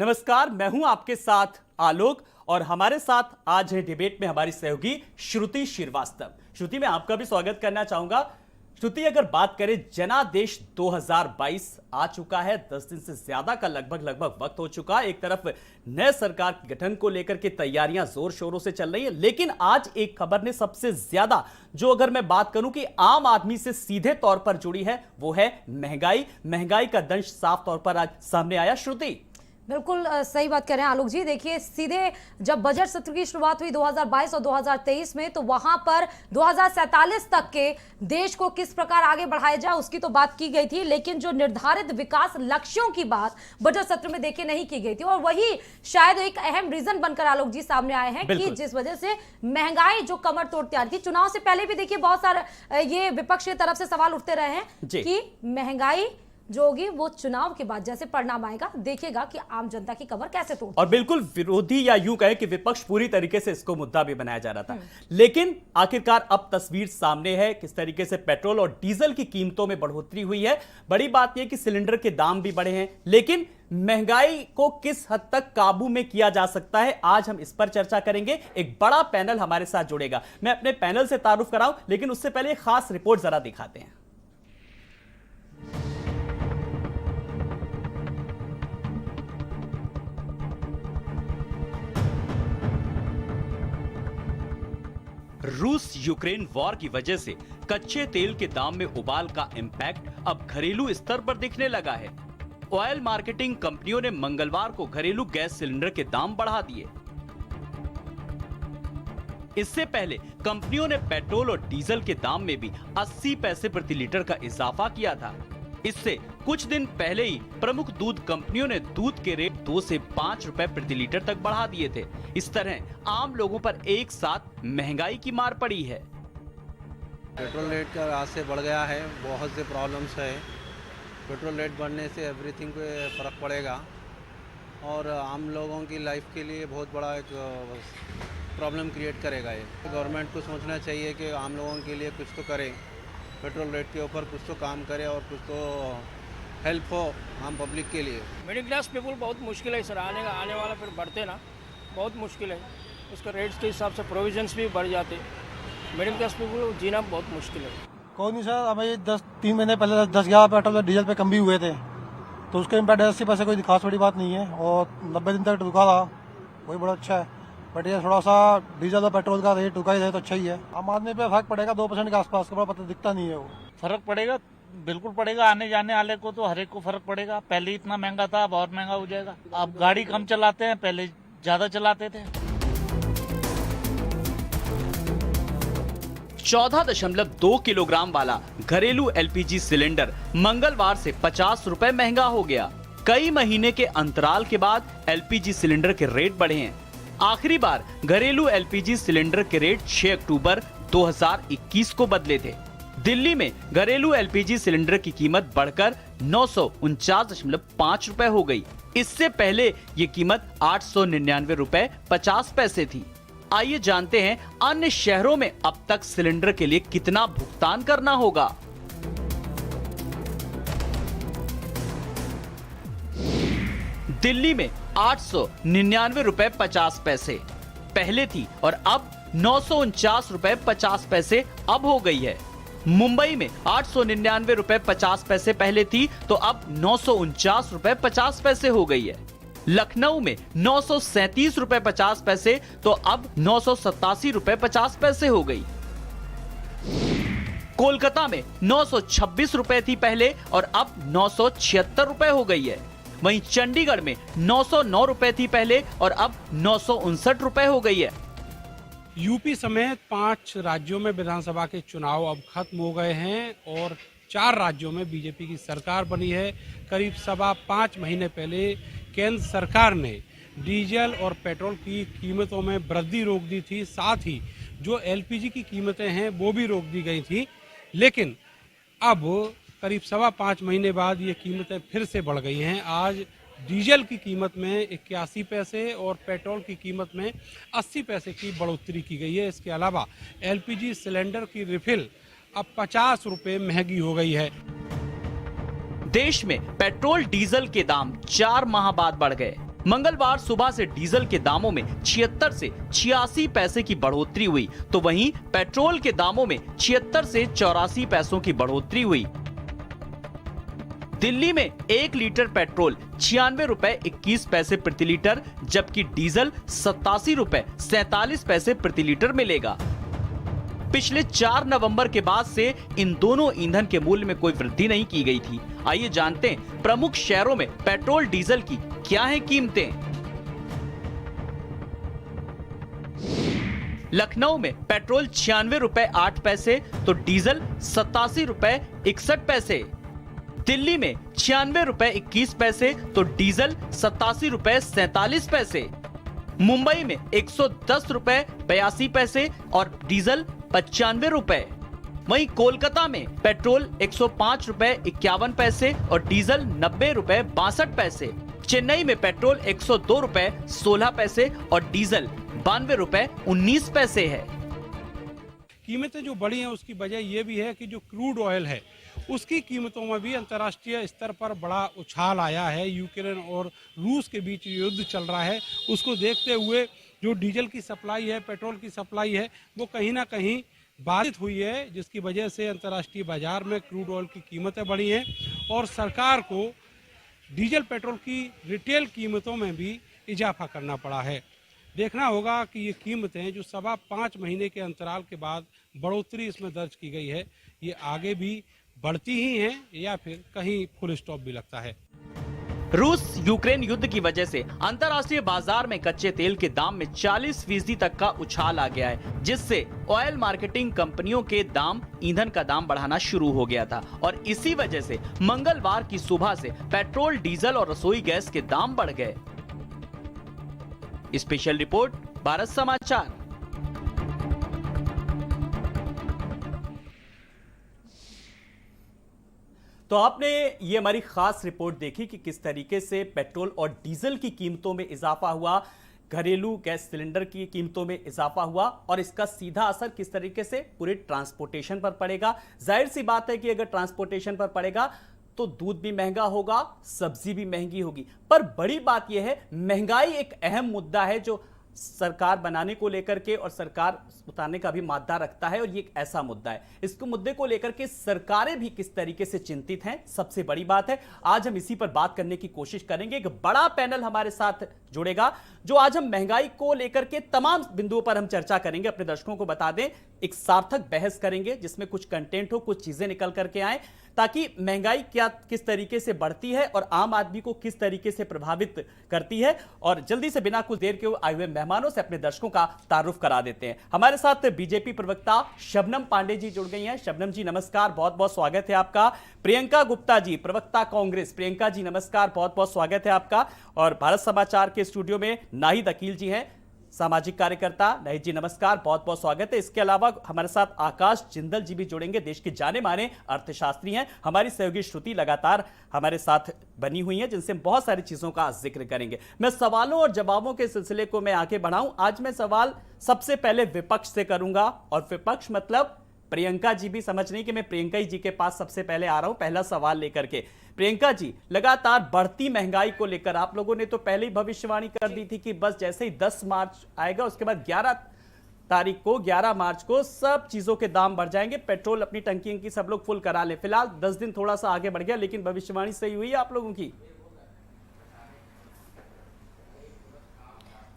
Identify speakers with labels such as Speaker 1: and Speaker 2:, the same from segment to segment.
Speaker 1: नमस्कार, मैं हूं आपके साथ आलोक और हमारे साथ आज है डिबेट में हमारी सहयोगी श्रुति श्रीवास्तव। श्रुति, मैं आपका भी स्वागत करना चाहूंगा। श्रुति, अगर बात करें, जनादेश 2022 आ चुका है, 10 दिन से ज्यादा का लगभग वक्त हो चुका है। एक तरफ नए सरकार के गठन को लेकर के तैयारियां जोर शोरों से चल रही है, लेकिन आज एक खबर ने सबसे ज्यादा, जो अगर मैं बात करूं कि आम आदमी से सीधे तौर पर जुड़ी है, वो है महंगाई का दंश साफ तौर पर आज सामने आया। श्रुति,
Speaker 2: बिल्कुल सही बात कर रहे हैं आलोक जी। देखिए, सीधे जब बजट सत्र की शुरुआत हुई 2022 और 2023 में, तो वहां पर 2047 तक के देश को किस प्रकार आगे बढ़ाया जाए उसकी तो बात की गई थी, लेकिन जो निर्धारित विकास लक्ष्यों की बात बजट सत्र में देखिए नहीं की गई थी। और वही शायद एक अहम रीजन बनकर आलोक जी सामने आए हैं कि जिस वजह से महंगाई जो कमर तोड़ तैयार थी। चुनाव से पहले भी देखिए बहुत सारे ये विपक्ष की तरफ से सवाल उठते रहे हैं कि महंगाई जो होगी वो चुनाव के बाद जैसे परिणाम आएगा, देखिएगा कि आम जनता की कमर कैसे तोड़।
Speaker 1: और बिल्कुल विरोधी या यूं कहे कि विपक्ष पूरी तरीके से इसको मुद्दा भी बनाया जा रहा था, लेकिन आखिरकार अब तस्वीर सामने है किस तरीके से पेट्रोल और डीजल की कीमतों में बढ़ोतरी हुई है। बड़ी बात यह कि सिलेंडर के दाम भी बढ़े हैं, लेकिन महंगाई को किस हद तक काबू में किया जा सकता है, आज हम इस पर चर्चा करेंगे। एक बड़ा पैनल हमारे साथ जुड़ेगा। मैं अपने पैनल से तारुफ कराऊं, लेकिन उससे पहले एक खास रिपोर्ट जरा दिखाते हैं। रूस यूक्रेन वॉर की वजह से कच्चे तेल के दाम में उबाल का इंपैक्ट अब घरेलू स्तर पर दिखने लगा है। ऑयल मार्केटिंग कंपनियों ने मंगलवार को घरेलू गैस सिलेंडर के दाम बढ़ा दिए। इससे पहले कंपनियों ने पेट्रोल और डीजल के दाम में भी 80 पैसे प्रति लीटर का इजाफा किया था। इससे कुछ दिन पहले ही प्रमुख दूध कंपनियों ने दूध के रेट 2 से 5 रुपए प्रति लीटर तक बढ़ा दिए थे। इस तरह आम लोगों पर एक साथ महंगाई की मार पड़ी है।
Speaker 3: पेट्रोल रेट का आज से बढ़ गया है, बहुत से प्रॉब्लम्स है। पेट्रोल रेट बढ़ने से एवरीथिंग पे फर्क पड़ेगा और आम लोगों की लाइफ के लिए बहुत बड़ा एक प्रॉब्लम क्रिएट करेगा। ये गवर्नमेंट को सोचना चाहिए कि आम लोगों के लिए कुछ तो करे, पेट्रोल रेट के ऊपर कुछ तो काम करे और कुछ तो हेल्प हो आम पब्लिक के लिए।
Speaker 4: मिडिल क्लास पीपल बहुत मुश्किल है सर, आने वाला फिर बढ़ते ना बहुत मुश्किल है। उसका रेट्स के हिसाब से प्रोविजंस भी बढ़ जाते, मिडिल क्लास पीपल जीना बहुत मुश्किल है।
Speaker 5: कोई नहीं सर, हमें 3 महीने पहले 10-11 पेट्रोल और डीजल पे कम भी हुए थे, तो उसका इम्पैक्ट 80 पैसे कोई खास बड़ी बात नहीं है और 90 दिन तक रुका रहा, वही बड़ा अच्छा है। बट ये थोड़ा सा डीजल और पेट्रोल का रेट रुका ही रहे तो अच्छा ही है। आम आदमी पे फर्क पड़ेगा 2% के आसपास का, पता दिखता नहीं है। वो
Speaker 6: फर्क पड़ेगा, बिल्कुल पड़ेगा। आने जाने वाले को तो हर एक को फर्क पड़ेगा। पहले इतना महंगा था, अब और महंगा हो जाएगा। अब गाड़ी कम चलाते हैं, पहले ज्यादा चलाते थे।
Speaker 1: 14.2 किलोग्राम वाला घरेलू एलपीजी सिलेंडर मंगलवार से 50 रुपए महंगा हो गया। कई महीने के अंतराल के बाद एलपीजी सिलेंडर के रेट बढ़े हैं। आखिरी बार घरेलू एलपीजी सिलेंडर के रेट 6 अक्टूबर 2021 को बदले थे। दिल्ली में घरेलू एलपीजी सिलेंडर की कीमत बढ़कर 949.5 रुपए हो गई। इससे पहले ये कीमत 899 रुपए 50 पैसे थी। आइए जानते हैं अन्य शहरों में अब तक सिलेंडर के लिए कितना भुगतान करना होगा। दिल्ली में 899 रुपए 50 पैसे पहले थी और अब 949 रुपए 50 पैसे अब हो गई है। मुंबई में 899 रुपए 50 पैसे पहले थी तो अब 949 रुपए 50 पैसे हो गई है। लखनऊ में 937 रुपए 50 पैसे तो अब 987 रुपए 50 पैसे हो गई। कोलकाता में 926 रुपए थी पहले और अब 976 रुपए हो गई है। वहीं चंडीगढ़ में 909 रुपए थी पहले और अब 959 रुपए हो गई है।
Speaker 7: यूपी समेत 5 राज्यों में विधानसभा के चुनाव अब खत्म हो गए हैं और 4 राज्यों में बीजेपी की सरकार बनी है। करीब 5 महीने पहले केंद्र सरकार ने डीजल और पेट्रोल की कीमतों में वृद्धि रोक दी थी, साथ ही जो एलपीजी की कीमतें हैं वो भी रोक दी गई थी। लेकिन अब करीब 5.25 महीने बाद ये कीमतें फिर से बढ़ गई हैं। आज डीजल की कीमत में 81 पैसे और पेट्रोल की कीमत में 80 पैसे की बढ़ोतरी की गई है। इसके अलावा एलपीजी सिलेंडर की रिफिल अब 50 रुपए महंगी हो गई है।
Speaker 1: देश में पेट्रोल डीजल के दाम 4 माह बाद बढ़ गए। मंगलवार सुबह से डीजल के दामों में 76 से 86 पैसे की बढ़ोतरी हुई, तो वहीं पेट्रोल के दामों में 76 से 84 पैसों की बढ़ोतरी हुई। दिल्ली में 1 लीटर पेट्रोल 96 रुपए 21 पैसे प्रति लीटर, जबकि डीजल 87 रुपए 47 पैसे प्रति लीटर मिलेगा। पिछले 4 नवंबर के बाद से इन दोनों ईंधन के मूल्य में कोई वृद्धि नहीं की गई थी। आइए जानते हैं प्रमुख शहरों में पेट्रोल डीजल की क्या हैं कीमतें। लखनऊ में पेट्रोल 96 रुपए 8 पैसे तो डीजल 87 रुपए 61 पैसे। दिल्ली में 96 रुपए 21 पैसे तो डीजल 87 रुपए 47 पैसे। मुंबई में 110 रुपए 82 पैसे और डीजल 95 रुपए। वहीं कोलकाता में पेट्रोल 105 रुपए 51 पैसे और डीजल 90 रुपए 62 पैसे। चेन्नई में पेट्रोल 102 रुपए 16 पैसे और डीजल 92 रुपए 19 पैसे है।
Speaker 7: कीमतें जो बढ़ी हैं उसकी वजह यह भी है कि जो क्रूड ऑयल है उसकी कीमतों में भी अंतर्राष्ट्रीय स्तर पर बड़ा उछाल आया है। यूक्रेन और रूस के बीच युद्ध चल रहा है, उसको देखते हुए जो डीजल की सप्लाई है, पेट्रोल की सप्लाई है, वो कहीं ना कहीं बाधित हुई है, जिसकी वजह से अंतर्राष्ट्रीय बाजार में क्रूड ऑयल की कीमतें बढ़ी हैं और सरकार को डीजल पेट्रोल की रिटेल कीमतों में भी इजाफा करना पड़ा है। देखना होगा कि ये कीमतें जो 5.25 महीने के अंतराल के बाद बढ़ोतरी इसमें दर्ज की गई है, ये आगे भी बढ़ती ही हैं या फिर कहीं फुल स्टॉप भी लगता है।
Speaker 1: रूस यूक्रेन युद्ध की वजह से अंतर्राष्ट्रीय बाजार में कच्चे तेल के दाम में 40% तक का उछाल आ गया है, जिससे ऑयल मार्केटिंग कंपनियों के दाम ईंधन का दाम बढ़ाना शुरू हो गया था और इसी वजह से मंगलवार की सुबह से पेट्रोल, डीजल और रसोई गैस के दाम बढ़ गए। स्पेशल रिपोर्ट, भारत समाचार। तो आपने ये हमारी खास रिपोर्ट देखी कि किस तरीके से पेट्रोल और डीजल की कीमतों में इजाफा हुआ, घरेलू गैस सिलेंडर की कीमतों में इजाफा हुआ और इसका सीधा असर किस तरीके से पूरे ट्रांसपोर्टेशन पर पड़ेगा। जाहिर सी बात है कि अगर ट्रांसपोर्टेशन पर पड़ेगा तो दूध भी महंगा होगा, सब्जी भी महंगी होगी। पर बड़ी बात यह है, महंगाई एक अहम मुद्दा है जो सरकार बनाने को लेकर के और सरकार उतारने का भी मादा रखता है और ये एक ऐसा मुद्दा है, इसको मुद्दे को लेकर के सरकारें भी किस तरीके से चिंतित हैं, सबसे बड़ी बात है। आज हम इसी पर बात करने की कोशिश करेंगे। एक बड़ा पैनल हमारे साथ जुड़ेगा जो आज हम महंगाई को लेकर के तमाम बिंदुओं पर हम चर्चा करेंगे। अपने दर्शकों को बता दें, एक सार्थक बहस करेंगे जिसमें कुछ कंटेंट हो, कुछ चीजें निकल करके आए, ताकि महंगाई क्या किस तरीके से बढ़ती है और आम आदमी को किस तरीके से प्रभावित करती है। और जल्दी से बिना कुछ देर के आए हुए मेहमानों से अपने दर्शकों का तारुफ करा देते हैं। हमारे साथ बीजेपी प्रवक्ता शबनम पांडे जी जुड़ गई हैं। शबनम जी नमस्कार, बहुत बहुत स्वागत है आपका। प्रियंका गुप्ता जी, प्रवक्ता कांग्रेस, प्रियंका जी नमस्कार, बहुत बहुत स्वागत है आपका। और भारत समाचार के स्टूडियो में नाहिद अकील जी हैं, सामाजिक कार्यकर्ता। नाहिद जी नमस्कार, बहुत बहुत स्वागत है। इसके अलावा हमारे साथ आकाश जिंदल जी भी जुड़ेंगे, देश के जाने माने अर्थशास्त्री हैं। हमारी सहयोगी श्रुति लगातार हमारे साथ बनी हुई है जिनसे हम बहुत सारी चीजों का जिक्र करेंगे। मैं सवालों और जवाबों के सिलसिले को मैं आगे बढ़ाऊं। आज मैं सवाल सबसे पहले विपक्ष से करूंगा और विपक्ष मतलब प्रियंका जी भी समझ नहीं कि मैं प्रियंका जी के पास सबसे पहले आ रहा हूं पहला सवाल लेकर के। प्रियंका जी, लगातार बढ़ती महंगाई को लेकर आप लोगों ने तो पहले ही भविष्यवाणी कर दी थी कि बस जैसे ही 10 मार्च आएगा उसके बाद 11 मार्च को सब चीजों के दाम बढ़ जाएंगे, पेट्रोल अपनी टंकी की सब लोग फुल करा ले। फिलहाल 10 दिन थोड़ा सा आगे बढ़ गया, लेकिन भविष्यवाणी सही हुई है आप लोगों की?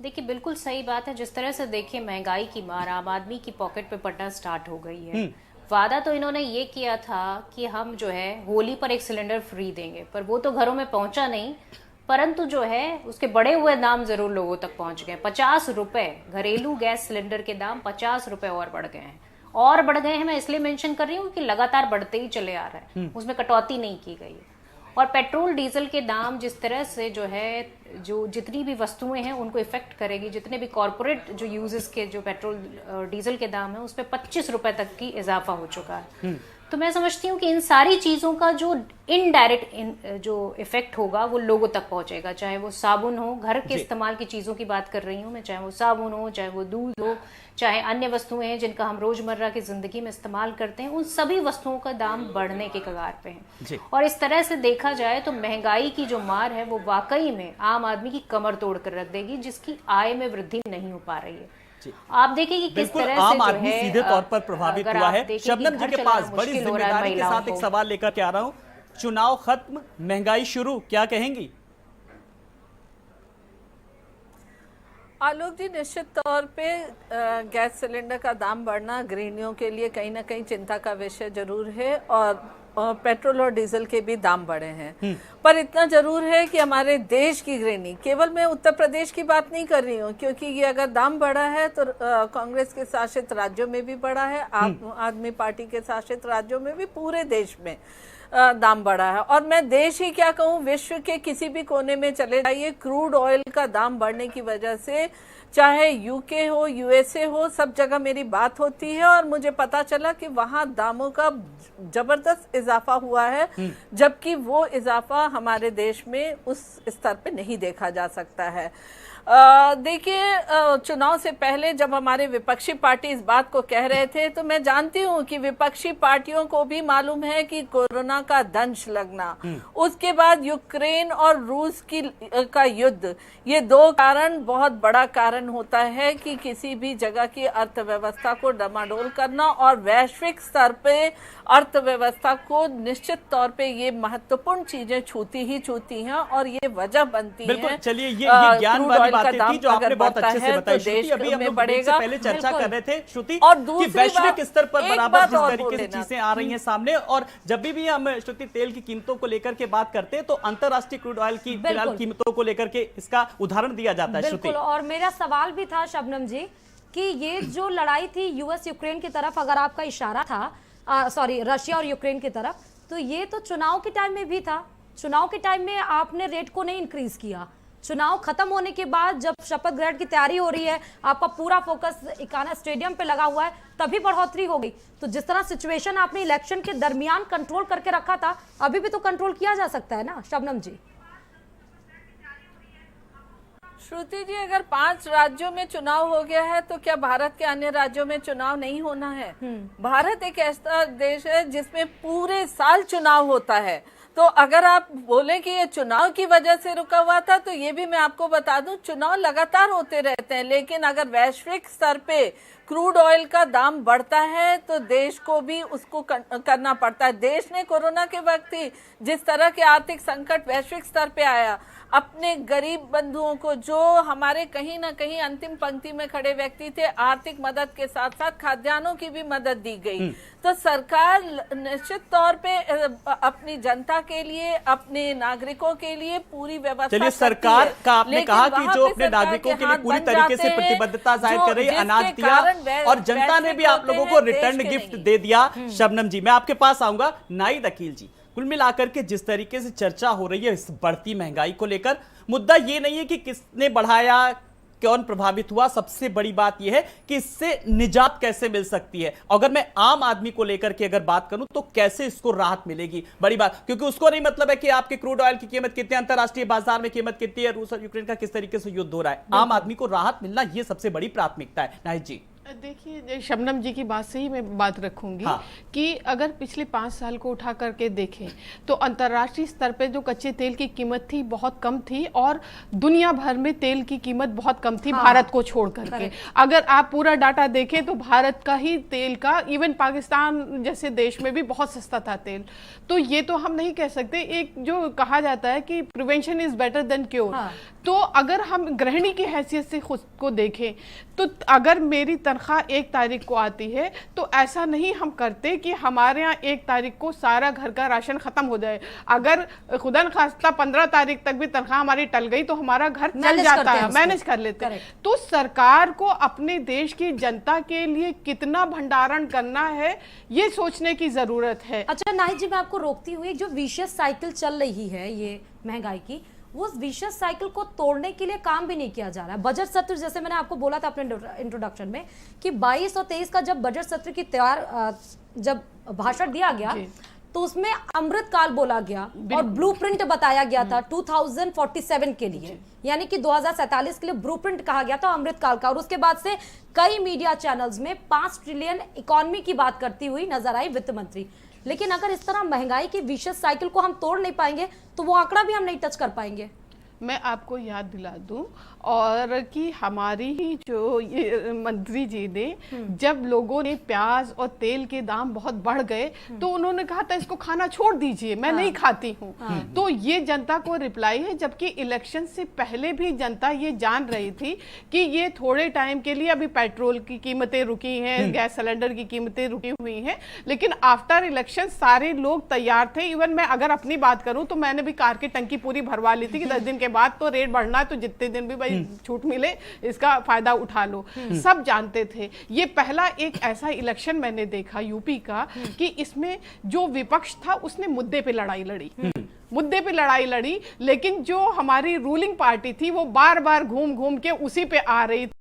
Speaker 8: देखिए बिल्कुल सही बात है। जिस तरह से देखिए महंगाई की मार आम आदमी की पॉकेट पे पड़ना स्टार्ट हो गई है। वादा तो इन्होंने ये किया था कि हम जो है होली पर एक सिलेंडर फ्री देंगे, पर वो तो घरों में पहुंचा नहीं, परंतु जो है उसके बढ़े हुए दाम जरूर लोगों तक पहुंच गए। 50 रुपए घरेलू गैस सिलेंडर के दाम 50 रुपए और बढ़ गए हैं। और बढ़ गए हैं मैं इसलिए मेंशन कर रही हूँ कि लगातार बढ़ते ही चले आ रहे हैं, उसमें कटौती नहीं की गई। और पेट्रोल डीजल के दाम जिस तरह से जो है, जो जितनी भी वस्तुएं हैं उनको इफेक्ट करेगी, जितने भी कॉर्पोरेट जो यूजेस के जो पेट्रोल डीजल के दाम है उस पर 25 रुपए तक की इजाफा हो चुका है। तो मैं समझती हूँ कि इन सारी चीजों का जो इनडायरेक्ट जो इफेक्ट होगा वो लोगों तक पहुंचेगा। चाहे वो साबुन हो, घर के इस्तेमाल की चीजों की बात कर रही हूँ मैं, चाहे वो साबुन हो, चाहे वो दूध हो, चाहे अन्य वस्तुएं हैं जिनका हम रोजमर्रा की जिंदगी में इस्तेमाल करते हैं, उन सभी वस्तुओं का दाम बढ़ने के कगार पे है। और इस तरह से देखा जाए तो महंगाई की जो मार है वो वाकई में आम आम आदमी की कमर तोड़ कर रख देगी, जिसकी आय में वृद्धि नहीं हो पा रही है।
Speaker 1: जी।
Speaker 8: आप देखिए कि किस
Speaker 1: बिल्कुल
Speaker 8: तरह से
Speaker 1: आम
Speaker 8: जो
Speaker 1: आदमी
Speaker 8: है
Speaker 1: सीधे तौर पर प्रभावित
Speaker 8: अगर
Speaker 1: हुआ
Speaker 8: आप
Speaker 1: है।
Speaker 8: देखें कि
Speaker 1: शबनम जी
Speaker 8: घर
Speaker 1: के
Speaker 8: चलाना
Speaker 1: पास बड़ी
Speaker 8: मुश्किल हो रहा है
Speaker 1: जिम्मेदारी के
Speaker 8: महिलाओं
Speaker 1: साथ एक
Speaker 8: को।
Speaker 1: सवाल लेकर के आ रहा हूं। चुनाव खत्म, महंगाई शुरू, क्या कहेंगी?
Speaker 9: आलोक जी, निश्चित तौर पे गैस सिलेंडर का दाम बढ़ना गृहिणियों के लिए कहीं ना कहीं चिंता का विषय जरूर है, और पेट्रोल और डीजल के भी दाम बढ़े हैं। पर इतना जरूर है कि हमारे देश की गृहिणी, केवल मैं उत्तर प्रदेश की बात नहीं कर रही हूँ, क्योंकि ये अगर दाम बढ़ा है तो कांग्रेस के शासित राज्यों में भी बढ़ा है, आम आदमी पार्टी के शासित राज्यों में भी, पूरे देश में दाम बढ़ा है। और मैं देश ही क्या कहूँ, विश्व के किसी भी कोने में चले जाइए, क्रूड ऑयल का दाम बढ़ने की वजह से, चाहे यूके हो, यूएसए हो, सब जगह मेरी बात होती है और मुझे पता चला कि वहाँ दामों का जबरदस्त इजाफा हुआ है, जबकि वो इजाफा हमारे देश में उस स्तर पे नहीं देखा जा सकता है। देखिए, चुनाव से पहले जब हमारे विपक्षी पार्टी इस बात को कह रहे थे, तो मैं जानती हूँ कि विपक्षी पार्टियों को भी मालूम है कि कोरोना का दंश लगना, उसके बाद यूक्रेन और रूस का युद्ध, ये दो कारण बहुत बड़ा कारण होता है कि किसी भी जगह की अर्थव्यवस्था को डमाडोल करना, और वैश्विक स्तर पे अर्थव्यवस्था को निश्चित तौर पे ये महत्वपूर्ण चीजें छूती ही छूती हैं, और ये वजह बनती है।
Speaker 1: बिल्कुल, चलिए ये ज्ञान वाली बातें थी जो आपने बहुत अच्छे से बताई श्रुति। अभी हम लोग ब्रेक से पहले चर्चा कर रहे थे श्रुति,
Speaker 9: और
Speaker 1: कि
Speaker 9: दूसरी
Speaker 1: वैश्विक
Speaker 9: बात,
Speaker 1: स्तर पर
Speaker 9: एक
Speaker 1: बराबर
Speaker 9: बात
Speaker 1: जिस
Speaker 9: और
Speaker 1: तरीके से
Speaker 9: बोल
Speaker 1: चीजें आ रही हैं सामने, और जब भी हम श्रुति तेल की कीमतों को लेकर के बात करते हैं तो अंतरराष्ट्रीय क्रूड ऑयल की फिलहाल कीमतों को लेकर के इसका उदाहरण दिया जाता है। श्रुति,
Speaker 2: बिल्कुल, और मेरा सवाल भी था शबनम जी कि ये जो लड़ाई थी यूएस यूक्रेन की तरफ, अगर आपका इशारा था सॉरी रशिया और यूक्रेन की तरफ, तो ये तो चुनाव के टाइम में भी था। चुनाव के टाइम में आपने रेट को नहीं इंक्रीज किया, चुनाव खत्म होने के बाद जब शपथ ग्रहण की तैयारी हो रही है, आपका पूरा फोकस इकाना स्टेडियम पे लगा हुआ है, तभी बढ़ोतरी हो गई। तो जिस तरह सिचुएशन आपने इलेक्शन के दरमियान कंट्रोल करके रखा था, अभी भी तो कंट्रोल किया जा सकता है ना शबनम जी?
Speaker 9: श्रुति जी, अगर 5 राज्यों में चुनाव हो गया है तो क्या भारत के अन्य राज्यों में चुनाव नहीं होना है? भारत एक ऐसा देश है जिसमें पूरे साल चुनाव होता है। तो अगर आप बोले कि ये चुनाव की वजह से रुका हुआ था, तो ये भी मैं आपको बता दूं, चुनाव लगातार होते रहते हैं, लेकिन अगर वैश्विक स्तर पे क्रूड ऑयल का दाम बढ़ता है तो देश को भी उसको करना पड़ता है। देश ने कोरोना के वक्त ही जिस तरह के आर्थिक संकट वैश्विक स्तर पे आया, अपने गरीब बंधुओं को, जो हमारे कहीं ना कहीं अंतिम पंक्ति में खड़े व्यक्ति थे, आर्थिक मदद के साथ साथ खाद्यान्नों की भी मदद दी गई। तो सरकार निश्चित तौर पे अपनी जनता के लिए, अपने नागरिकों के लिए पूरी व्यवस्था।
Speaker 1: चलिए, सरकार का आपने कहा कि जो अपने नागरिकों के लिए पूरी तरीके से प्रतिबद्धता जाहिर कर रही है, अनाज दिया और जनता ने भी आप लोगों को रिटर्न गिफ्ट दे दिया। शबनम जी, मैं आपके पास आऊंगा। नाहिद अकील जी, कुल मिलाकर के जिस तरीके से चर्चा हो रही है इस बढ़ती महंगाई को लेकर, मुद्दा ये नहीं है कि किसने बढ़ाया, कौन प्रभावित हुआ, सबसे बड़ी बात यह है कि इससे निजात कैसे मिल सकती है। अगर मैं आम आदमी को लेकर के अगर बात करूं तो कैसे इसको राहत मिलेगी, बड़ी बात, क्योंकि उसको नहीं मतलब है कि आपके क्रूड ऑयल की कीमत कितनी, अंतरराष्ट्रीय बाजार में कीमत कितनी है, रूस और यूक्रेन का किस तरीके से युद्ध हो रहा है। आम आदमी को राहत मिलना यह सबसे बड़ी प्राथमिकता है। नाहिद जी,
Speaker 10: देखिए, शबनम जी की बात से ही मैं बात रखूंगी कि अगर पिछले 5 साल को उठा करके देखें तो अंतर्राष्ट्रीय स्तर पे जो कच्चे तेल की कीमत थी बहुत कम थी, और दुनिया भर में तेल की कीमत बहुत कम थी, भारत को छोड़ करके। अगर आप पूरा डाटा देखें तो भारत का ही तेल का, इवन पाकिस्तान जैसे देश में भी बहुत सस्ता था तेल। तो ये तो हम नहीं कह सकते। एक जो कहा जाता है कि prevention is better than cure, तो अगर हम गृहिणी की हैसियत से खुद को देखें तो अगर मेरी तनख्वाह 1 तारीख को आती है तो ऐसा नहीं हम करते कि हमारे यहाँ 1 तारीख को सारा घर का राशन खत्म हो जाए। अगर खुदा न खास्ता 15 तारीख तक भी तनख्वाह हमारी टल गई तो हमारा घर चल जाता है, मैनेज कर लेते हैं। तो सरकार को अपने देश की जनता के लिए कितना भंडारण करना है ये सोचने की जरूरत है।
Speaker 2: अच्छा नाहिद जी, मैं आपको रोकती हुई, जो विशेष साइकिल चल रही है ये महंगाई की, वो विशेष साइकिल को तोड़ने के लिए काम भी नहीं किया जा रहा है। बजट सत्र, जैसे मैंने आपको बोला था अपने इंट्रोडक्शन में कि 22 और 23 का जब बजट सत्र की जब भाषण दिया गया तो उसमें अमृतकाल बोला गया और ब्लूप्रिंट बताया गया था 2047 के लिए, यानी कि 2047 के लिए ब्लूप्रिंट कहा गया था अमृतकाल का। और उसके बाद से कई मीडिया चैनल्स में 5 ट्रिलियन इकोनॉमी की बात करती हुई नजर आई वित्त मंत्री। लेकिन अगर इस तरह महंगाई की विशेष साइकिल को हम तोड़ नहीं पाएंगे तो वो आंकड़ा भी हम नहीं टच कर पाएंगे।
Speaker 10: मैं आपको याद दिला दूं और कि हमारी ही जो ये मंत्री जी ने जब लोगों ने प्याज और तेल के दाम बहुत बढ़ गए तो उन्होंने कहा था इसको खाना छोड़ दीजिए, मैं नहीं खाती हूँ। तो ये जनता को रिप्लाई है, जबकि इलेक्शन से पहले भी जनता ये जान रही थी कि ये थोड़े टाइम के लिए अभी पेट्रोल की कीमतें रुकी हैं, गैस सिलेंडर की कीमतें रुकी हुई हैं, लेकिन आफ्टर इलेक्शन सारे लोग तैयार थे। इवन मैं अगर अपनी बात करूं तो मैंने भी कार की टंकी पूरी भरवा ली थी कि 10 दिन के बाद तो रेट बढ़ना है, तो जितने दिन भी भाई छूट मिले इसका फायदा उठा लो। सब जानते थे। ये पहला एक ऐसा इलेक्शन मैंने देखा यूपी का कि इसमें जो विपक्ष था उसने मुद्दे पे लड़ाई लड़ी, लेकिन जो हमारी रूलिंग पार्टी थी वो बार बार घूम घूम के उसी पे आ रही थी।